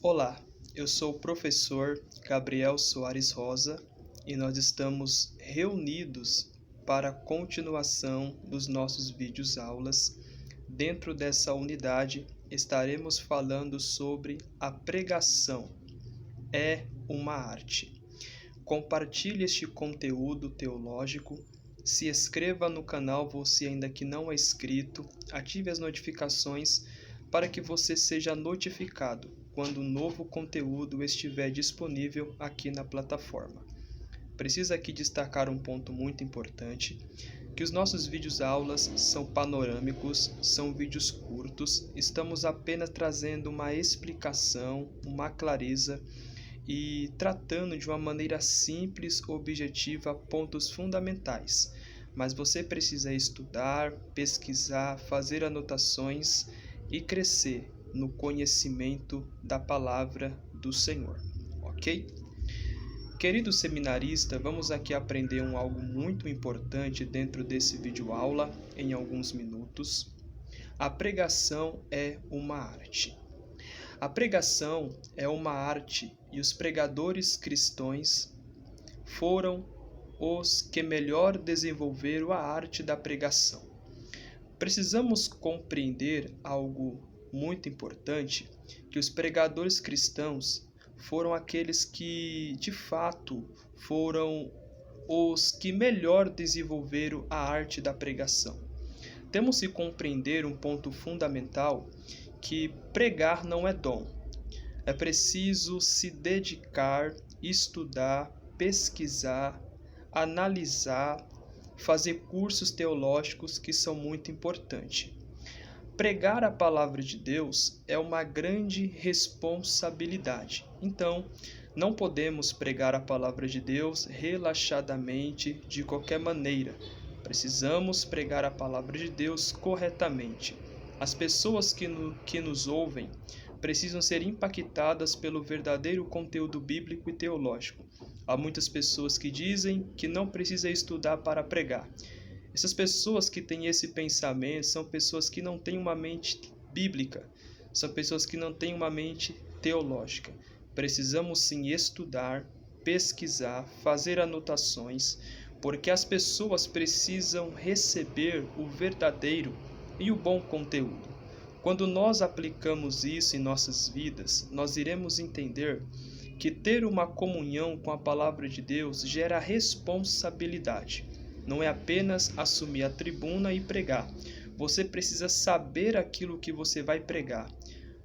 Olá, eu sou o professor Gabriel Soares Rosa e nós estamos reunidos para a continuação dos nossos vídeos aulas. Dentro dessa unidade estaremos falando sobre a pregação. É uma arte. Compartilhe este conteúdo teológico. Se inscreva no canal, você ainda que não é inscrito, ative as notificações para que você seja notificado quando um novo conteúdo estiver disponível aqui na plataforma. Preciso aqui destacar um ponto muito importante, que os nossos vídeos aulas são panorâmicos, são vídeos curtos, estamos apenas trazendo uma explicação, uma clareza e tratando de uma maneira simples, objetiva, pontos fundamentais. Mas você precisa estudar, pesquisar, fazer anotações e crescer no conhecimento da palavra do Senhor, ok? Querido seminarista, vamos aqui aprender algo muito importante dentro desse vídeo aula em alguns minutos. A pregação é uma arte. A pregação é uma arte e os pregadores cristãos foram os que melhor desenvolveram a arte da pregação. Precisamos compreender algo muito importante, que os pregadores cristãos foram aqueles que, de fato, foram os que melhor desenvolveram a arte da pregação. Temos que compreender um ponto fundamental, que pregar não é dom. É preciso se dedicar, estudar, pesquisar, analisar, fazer cursos teológicos que são muito importantes. Pregar a palavra de Deus é uma grande responsabilidade. Então, não podemos pregar a palavra de Deus relaxadamente, de qualquer maneira. Precisamos pregar a palavra de Deus corretamente. As pessoas que nos ouvem precisam ser impactadas pelo verdadeiro conteúdo bíblico e teológico. Há muitas pessoas que dizem que não precisa estudar para pregar. Essas pessoas que têm esse pensamento são pessoas que não têm uma mente bíblica, são pessoas que não têm uma mente teológica. Precisamos sim estudar, pesquisar, fazer anotações, porque as pessoas precisam receber o verdadeiro e o bom conteúdo. Quando nós aplicamos isso em nossas vidas, nós iremos entender que ter uma comunhão com a palavra de Deus gera responsabilidade. Não é apenas assumir a tribuna e pregar. Você precisa saber aquilo que você vai pregar.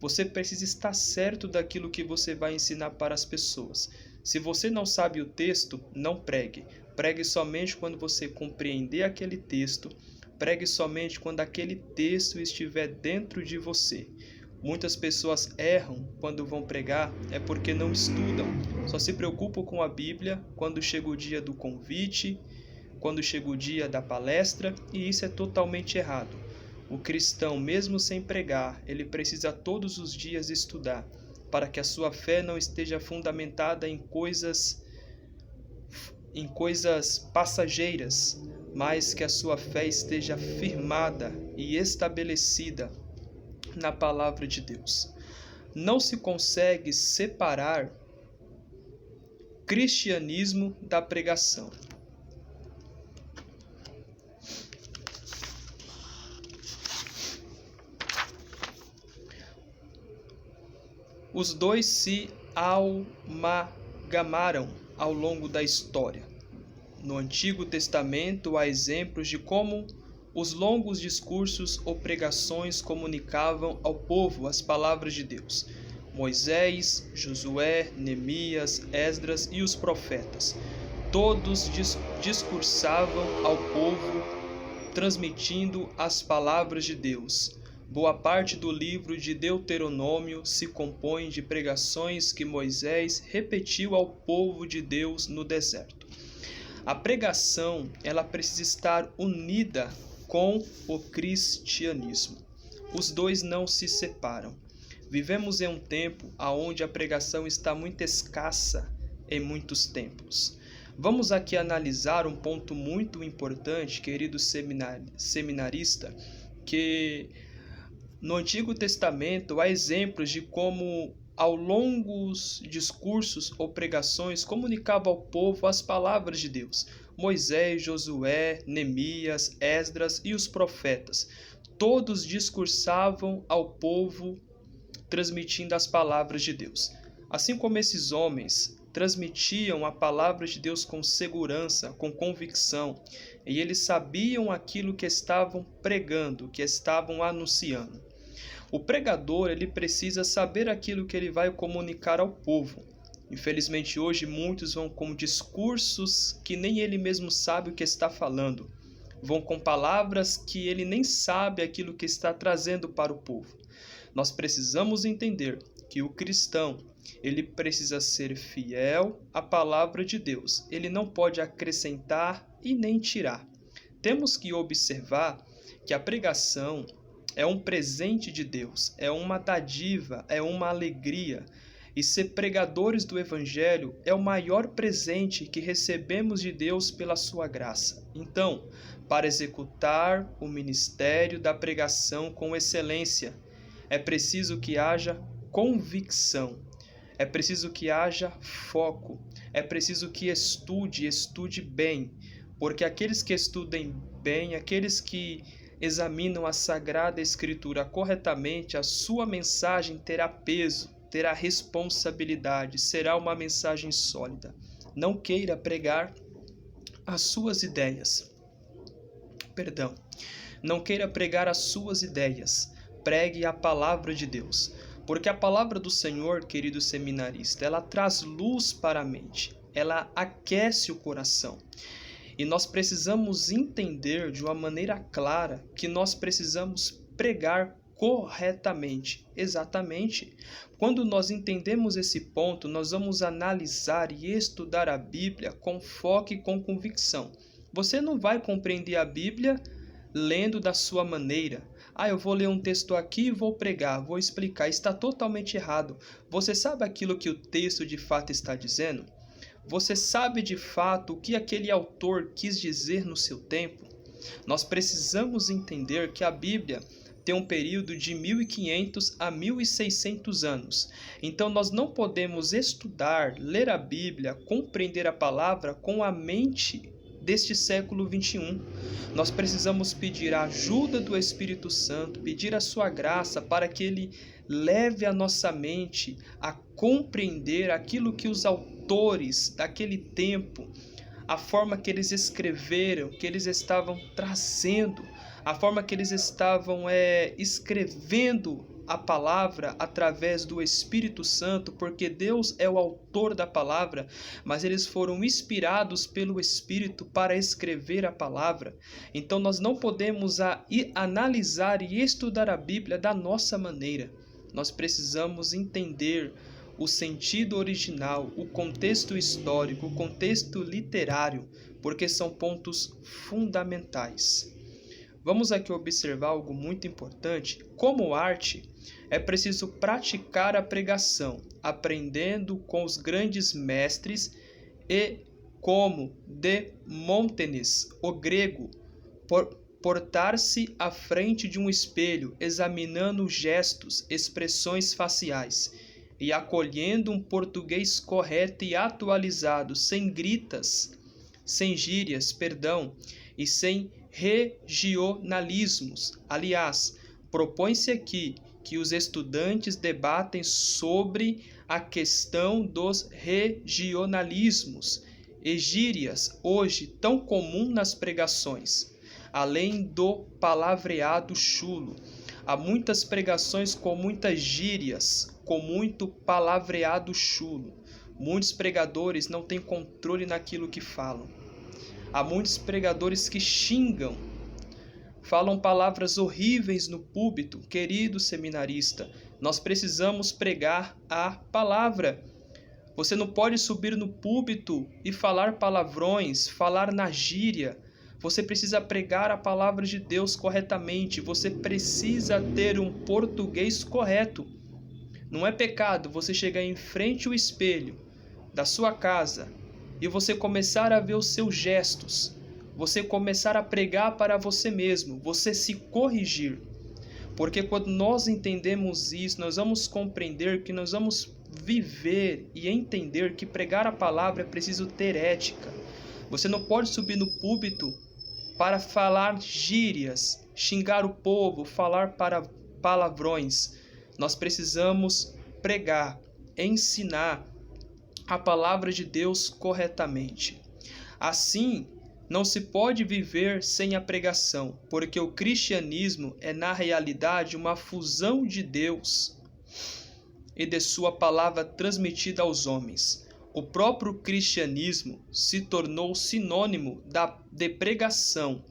Você precisa estar certo daquilo que você vai ensinar para as pessoas. Se você não sabe o texto, não pregue. Pregue somente quando você compreender aquele texto. Pregue somente quando aquele texto estiver dentro de você. Muitas pessoas erram quando vão pregar, é porque não estudam. Só se preocupam com a Bíblia quando chega o dia do convite, quando chega o dia da palestra, e isso é totalmente errado. O cristão, mesmo sem pregar, ele precisa todos os dias estudar, para que a sua fé não esteja fundamentada em coisas passageiras, mas que a sua fé esteja firmada e estabelecida na palavra de Deus. Não se consegue separar cristianismo da pregação. Os dois se amalgamaram ao longo da história. No Antigo Testamento há exemplos de como os longos discursos ou pregações comunicavam ao povo as palavras de Deus. Moisés, Josué, Neemias, Esdras e os profetas. Todos discursavam ao povo, transmitindo as palavras de Deus. Boa parte do livro de Deuteronômio se compõe de pregações que Moisés repetiu ao povo de Deus no deserto. A pregação, ela precisa estar unida com o cristianismo. Os dois não se separam. Vivemos em um tempo onde a pregação está muito escassa em muitos templos. Vamos aqui analisar um ponto muito importante, querido seminarista, que no Antigo Testamento há exemplos de como ao longos discursos ou pregações, comunicava ao povo as palavras de Deus. Moisés, Josué, Neemias, Esdras e os profetas, todos discursavam ao povo, transmitindo as palavras de Deus. Assim como esses homens transmitiam a palavra de Deus com segurança, com convicção, e eles sabiam aquilo que estavam pregando, que estavam anunciando. O pregador, ele precisa saber aquilo que ele vai comunicar ao povo. Infelizmente, hoje, muitos vão com discursos que nem ele mesmo sabe o que está falando. Vão com palavras que ele nem sabe aquilo que está trazendo para o povo. Nós precisamos entender que o cristão, ele precisa ser fiel à palavra de Deus. Ele não pode acrescentar e nem tirar. Temos que observar que a pregação é um presente de Deus, é uma dádiva, é uma alegria. E ser pregadores do Evangelho é o maior presente que recebemos de Deus pela sua graça. Então, para executar o ministério da pregação com excelência, é preciso que haja convicção, é preciso que haja foco, é preciso que estude bem, porque aqueles que estudem bem, aqueles que examinam a Sagrada Escritura corretamente, a sua mensagem terá peso, terá responsabilidade, será uma mensagem sólida. Não queira pregar as suas ideias. Não queira pregar as suas ideias. Pregue a palavra de Deus. Porque a palavra do Senhor, querido seminarista, ela traz luz para a mente. Ela aquece o coração. E nós precisamos entender de uma maneira clara que nós precisamos pregar corretamente. Exatamente. Quando nós entendemos esse ponto, nós vamos analisar e estudar a Bíblia com foco e com convicção. Você não vai compreender a Bíblia lendo da sua maneira. Eu vou ler um texto aqui e vou pregar, vou explicar. Está totalmente errado. Você sabe aquilo que o texto de fato está dizendo? Você sabe de fato o que aquele autor quis dizer no seu tempo? Nós precisamos entender que a Bíblia tem um período de 1500 a 1600 anos. Então nós não podemos estudar, ler a Bíblia, compreender a palavra com a mente deste século 21. Nós precisamos pedir a ajuda do Espírito Santo, pedir a sua graça para que ele leve a nossa mente a compreender aquilo que os autores daquele tempo, a forma que eles escreveram, que eles estavam trazendo, a forma que eles estavam escrevendo a palavra através do Espírito Santo, porque Deus é o autor da palavra, mas eles foram inspirados pelo Espírito para escrever a palavra. Então nós não podemos analisar e estudar a Bíblia da nossa maneira. Nós precisamos entender o sentido original, o contexto histórico, o contexto literário, porque são pontos fundamentais. Vamos aqui observar algo muito importante. Como arte, é preciso praticar a pregação, aprendendo com os grandes mestres e como Demóstenes, o grego, portar-se à frente de um espelho, examinando gestos, expressões faciais e acolhendo um português correto e atualizado, sem gírias, e sem regionalismos. Aliás, propõe-se aqui que os estudantes debatem sobre a questão dos regionalismos e gírias, hoje tão comum nas pregações, além do palavreado chulo. Há muitas pregações com muitas gírias, com muito palavreado chulo. Muitos pregadores não têm controle naquilo que falam. Há muitos pregadores que xingam, falam palavras horríveis no púlpito. Querido seminarista, nós precisamos pregar a palavra. Você não pode subir no púlpito e falar palavrões, falar na gíria. Você precisa pregar a palavra de Deus corretamente. Você precisa ter um português correto. Não é pecado você chegar em frente ao espelho da sua casa e você começar a ver os seus gestos, você começar a pregar para você mesmo, você se corrigir. Porque quando nós entendemos isso, nós vamos compreender que nós vamos viver e entender que pregar a palavra é preciso ter ética. Você não pode subir no púlpito para falar gírias, xingar o povo, falar para palavrões. Nós precisamos pregar, ensinar a palavra de Deus corretamente. Assim, não se pode viver sem a pregação, porque o cristianismo é, na realidade, uma fusão de Deus e de sua palavra transmitida aos homens. O próprio cristianismo se tornou sinônimo de pregação,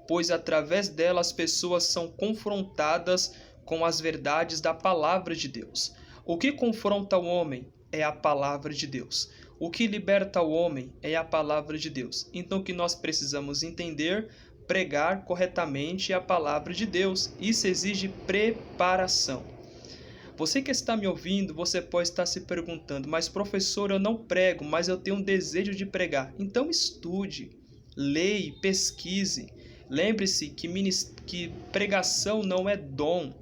pois através dela as pessoas são confrontadas com as verdades da palavra de Deus. O que confronta o homem é a palavra de Deus. O que liberta o homem é a palavra de Deus. Então o que nós precisamos entender, pregar corretamente a palavra de Deus. Isso exige preparação. Você que está me ouvindo, você pode estar se perguntando, mas professor, eu não prego, mas eu tenho um desejo de pregar. Então estude, leia, pesquise. Lembre-se que pregação não é dom.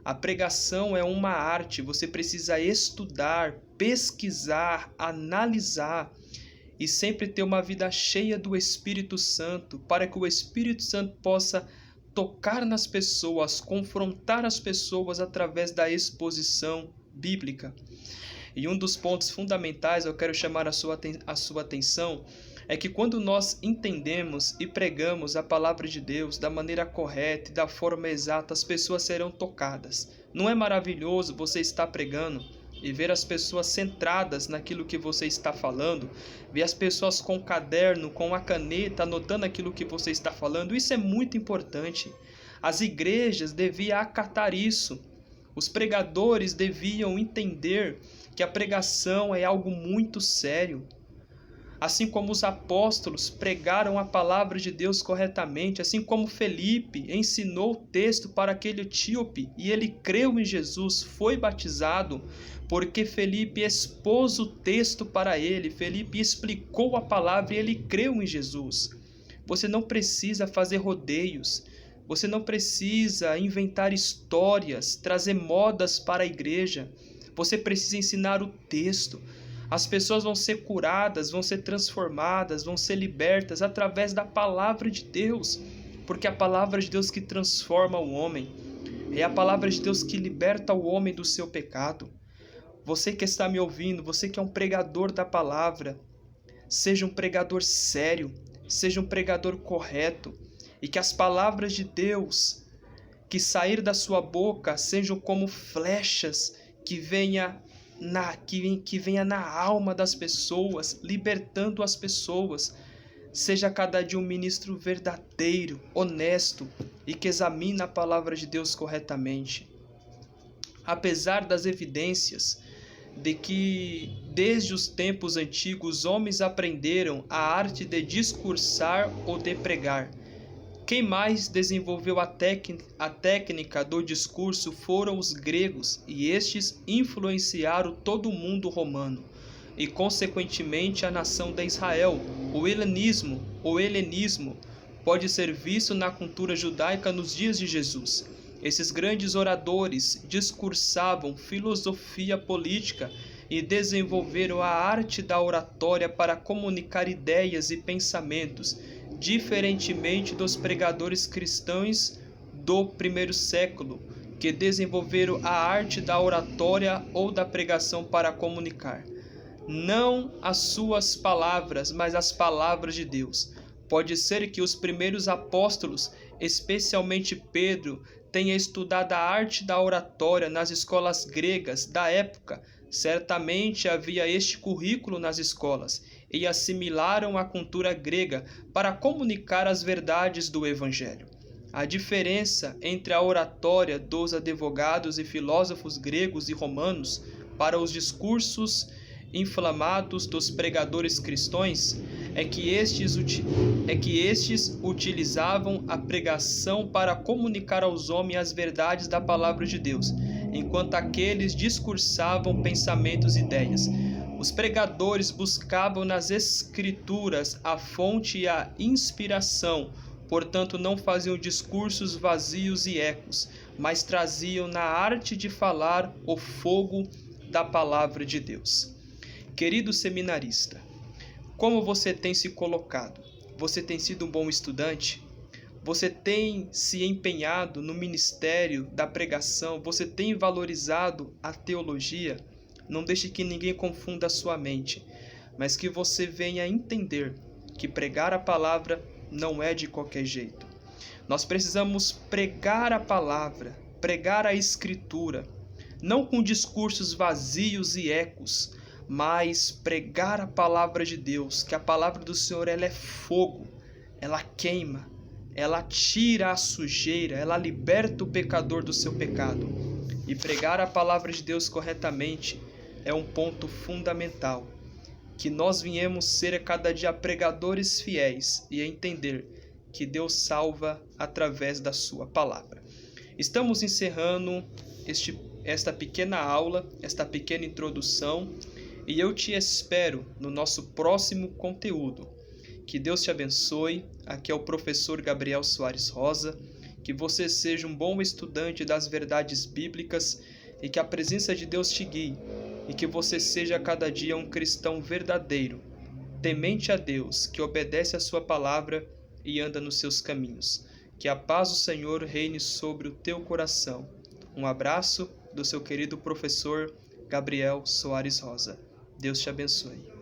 A pregação é uma arte. Você precisa estudar, pesquisar, analisar e sempre ter uma vida cheia do Espírito Santo, para que o Espírito Santo possa tocar nas pessoas, confrontar as pessoas através da exposição bíblica. E um dos pontos fundamentais, eu quero chamar a sua atenção, é que quando nós entendemos e pregamos a palavra de Deus da maneira correta e da forma exata, as pessoas serão tocadas. Não é maravilhoso você estar pregando e ver as pessoas centradas naquilo que você está falando, ver as pessoas com o caderno, com a caneta, anotando aquilo que você está falando? Isso é muito importante. As igrejas deviam acatar isso. Os pregadores deviam entender que a pregação é algo muito sério. Assim como os apóstolos pregaram a palavra de Deus corretamente, assim como Felipe ensinou o texto para aquele etíope e ele creu em Jesus, foi batizado, porque Felipe expôs o texto para ele, Felipe explicou a palavra e ele creu em Jesus. Você não precisa fazer rodeios, você não precisa inventar histórias, trazer modas para a igreja, você precisa ensinar o texto. As pessoas vão ser curadas, vão ser transformadas, vão ser libertas através da palavra de Deus, porque é a palavra de Deus que transforma o homem, é a palavra de Deus que liberta o homem do seu pecado. Você que está me ouvindo, você que é um pregador da palavra, seja um pregador sério, seja um pregador correto, e que as palavras de Deus que sair da sua boca sejam como flechas que venha na alma das pessoas, libertando as pessoas. Seja cada dia um ministro verdadeiro, honesto e que examine a palavra de Deus corretamente. Apesar das evidências de que desde os tempos antigos os homens aprenderam a arte de discursar ou de pregar, quem mais desenvolveu a técnica do discurso foram os gregos, e estes influenciaram todo o mundo romano, e consequentemente a nação de Israel. O helenismo pode ser visto na cultura judaica nos dias de Jesus. Esses grandes oradores discursavam filosofia política e desenvolveram a arte da oratória para comunicar ideias e pensamentos, diferentemente dos pregadores cristãos do primeiro século, que desenvolveram a arte da oratória ou da pregação para comunicar. Não as suas palavras, mas as palavras de Deus. Pode ser que os primeiros apóstolos, especialmente Pedro, tenha estudado a arte da oratória nas escolas gregas da época. Certamente havia este currículo nas escolas, e assimilaram a cultura grega para comunicar as verdades do Evangelho. A diferença entre a oratória dos advogados e filósofos gregos e romanos para os discursos inflamados dos pregadores cristãos é que estes utilizavam a pregação para comunicar aos homens as verdades da palavra de Deus, enquanto aqueles discursavam pensamentos e ideias. Os pregadores buscavam nas escrituras a fonte e a inspiração, portanto não faziam discursos vazios e ecos, mas traziam na arte de falar o fogo da palavra de Deus. Querido seminarista, como você tem se colocado? Você tem sido um bom estudante? Você tem se empenhado no ministério da pregação? Você tem valorizado a teologia? Não deixe que ninguém confunda a sua mente, mas que você venha entender que pregar a palavra não é de qualquer jeito. Nós precisamos pregar a palavra, pregar a Escritura, não com discursos vazios e ecos, mas pregar a palavra de Deus, que a palavra do Senhor ela é fogo, ela queima, ela tira a sujeira, ela liberta o pecador do seu pecado. E pregar a palavra de Deus corretamente é um ponto fundamental, que nós viemos ser a cada dia pregadores fiéis e a entender que Deus salva através da sua palavra. Estamos encerrando esta pequena aula, esta pequena introdução, e eu te espero no nosso próximo conteúdo. Que Deus te abençoe. Aqui é o professor Gabriel Soares Rosa. Que você seja um bom estudante das verdades bíblicas e que a presença de Deus te guie. E que você seja a cada dia um cristão verdadeiro, temente a Deus, que obedece a sua palavra e anda nos seus caminhos. Que a paz do Senhor reine sobre o teu coração. Um abraço do seu querido professor Gabriel Soares Rosa. Deus te abençoe.